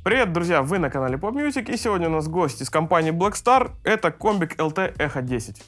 Привет, друзья! Вы на канале Pop Music, и сегодня у нас гость из компании Blackstar. Это Combic LT Echo 10.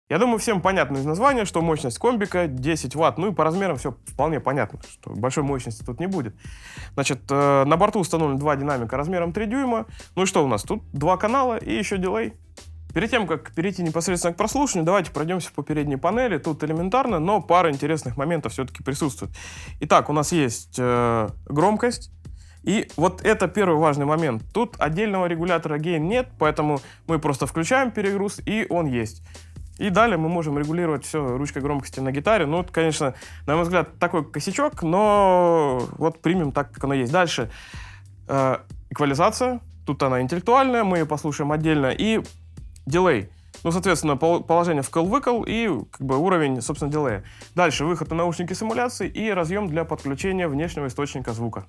Я думаю, всем понятно из названия, что мощность комбика 10 Вт. Ну и по размерам все вполне понятно, что большой мощности тут не будет. Значит, на борту установлены два динамика размером 3 дюйма. Ну и что у нас? Тут два канала и еще дилей. Перед тем, как перейти непосредственно к прослушиванию, давайте пройдемся по передней панели. Тут элементарно, но пара интересных моментов все-таки присутствует. Итак, у нас есть громкость. И вот это первый важный момент. Тут отдельного регулятора гейн нет, поэтому мы просто включаем перегруз, и он есть. И далее мы можем регулировать все ручкой громкости на гитаре. Ну, это, конечно, на мой взгляд, такой косячок, но вот примем так, как оно есть. Дальше эквализация. Тут она интеллектуальная, мы ее послушаем отдельно. И дилей. Ну, соответственно, положение вкл-выкл и как бы уровень, собственно, дилея. Дальше выход на наушники с эмуляцией и разъем для подключения внешнего источника звука.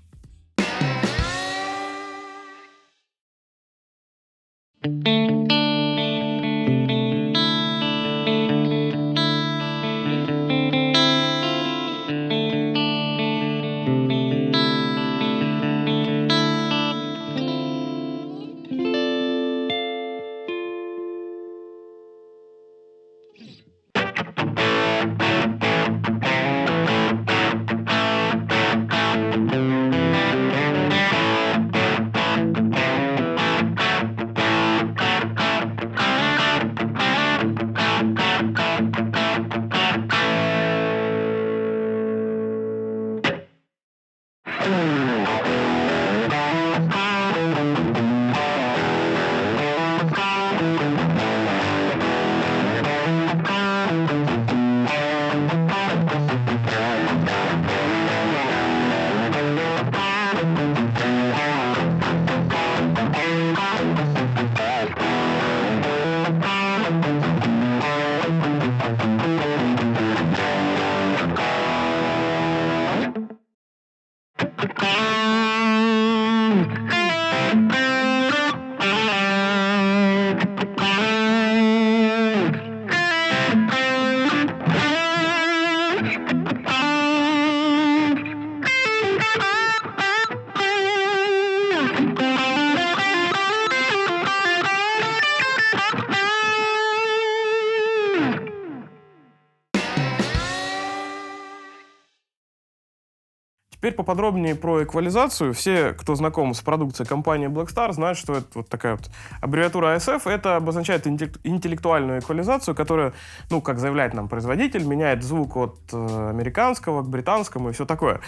Теперь поподробнее про эквализацию. Все, кто знаком с продукцией компании Blackstar, знают, что это вот такая вот аббревиатура ASF. Это обозначает интеллектуальную эквализацию, которая, ну, как заявляет нам производитель, меняет звук от американского к британскому и все такое.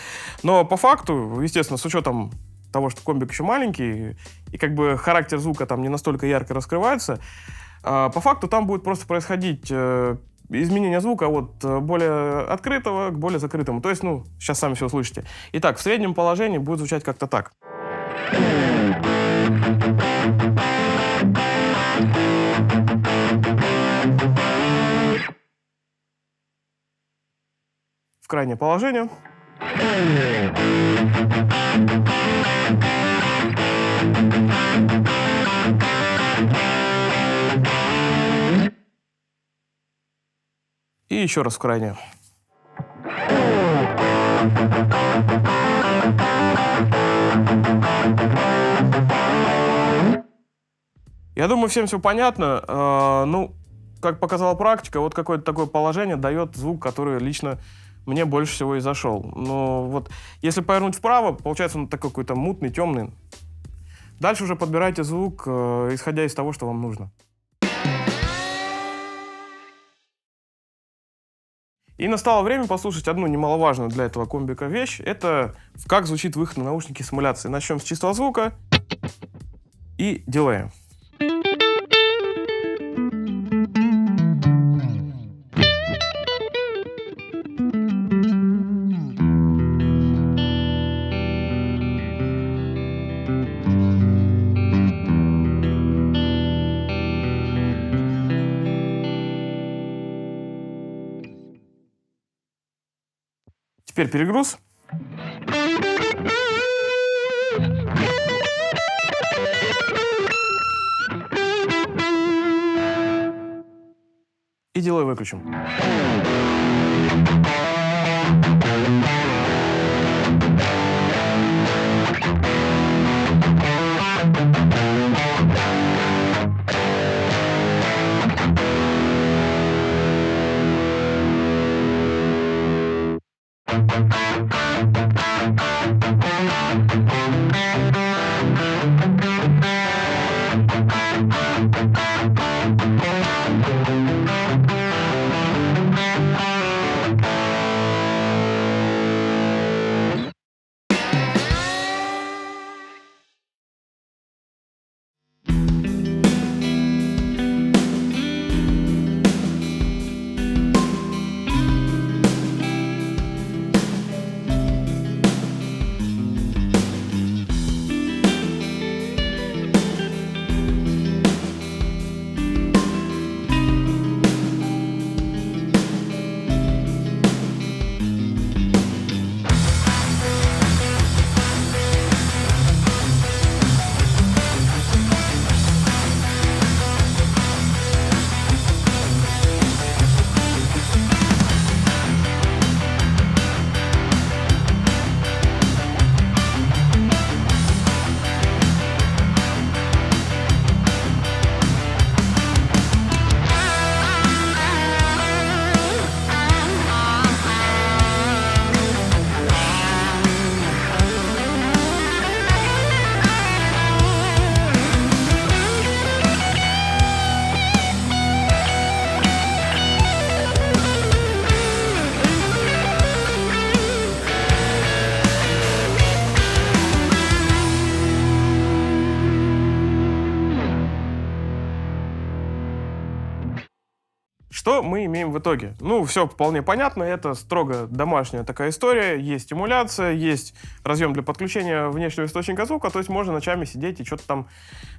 Но по факту, естественно, с учетом того, что комбик еще маленький, и как бы характер звука там не настолько ярко раскрывается, по факту там будет просто происходить изменение звука от более открытого к более закрытому. То есть, ну, сейчас сами все услышите. Итак, в среднем положении будет звучать как-то так. В крайнее положение. И еще раз в крайнее. Я думаю, всем все понятно. Ну, как показала практика, вот какое-то такое положение дает звук, который лично мне больше всего и зашел. Но вот если повернуть вправо, получается он такой какой-то мутный, темный. Дальше уже подбирайте звук, исходя из того, что вам нужно. И настало время послушать одну немаловажную для этого комбика вещь. Это как звучит выход на наушники с эмуляцией. Начнем с чистого звука. и дилеем. Теперь перегруз. И дилей выключим. Что мы имеем в итоге? Ну, все вполне понятно, это строго домашняя такая история, есть эмуляция, есть разъем для подключения внешнего источника звука, то есть можно ночами сидеть и что-то там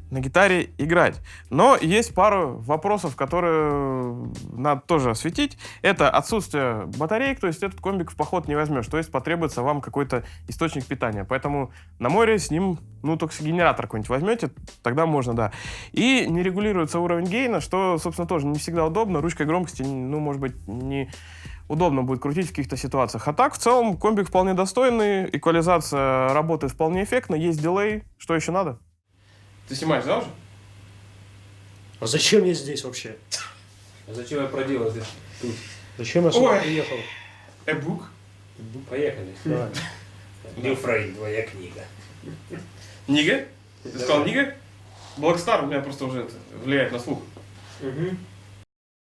на гитаре играть. Но есть пару вопросов, которые надо тоже осветить. Это отсутствие батареек, то есть этот комбик в поход не возьмешь, то есть потребуется вам какой-то источник питания. Поэтому на море с ним, ну, только генератор какой-нибудь возьмете, тогда можно, да. И не регулируется уровень гейна, что, собственно, тоже не всегда удобно. Ручкой громкости, ну, может быть, не удобно будет крутить в каких-то ситуациях. А так, в целом, комбик вполне достойный, эквализация работает вполне эффектно, есть дилей. Что еще надо? Ты снимаешь, да, уже? А зачем я здесь вообще? А зачем я проделал здесь тут? Зачем я сюда приехал? Эбук. Поехали. Давай. New Frame, твоя книга. Нига? Ты сказал Нига? Blackstar у меня просто уже это влияет на слух. Угу.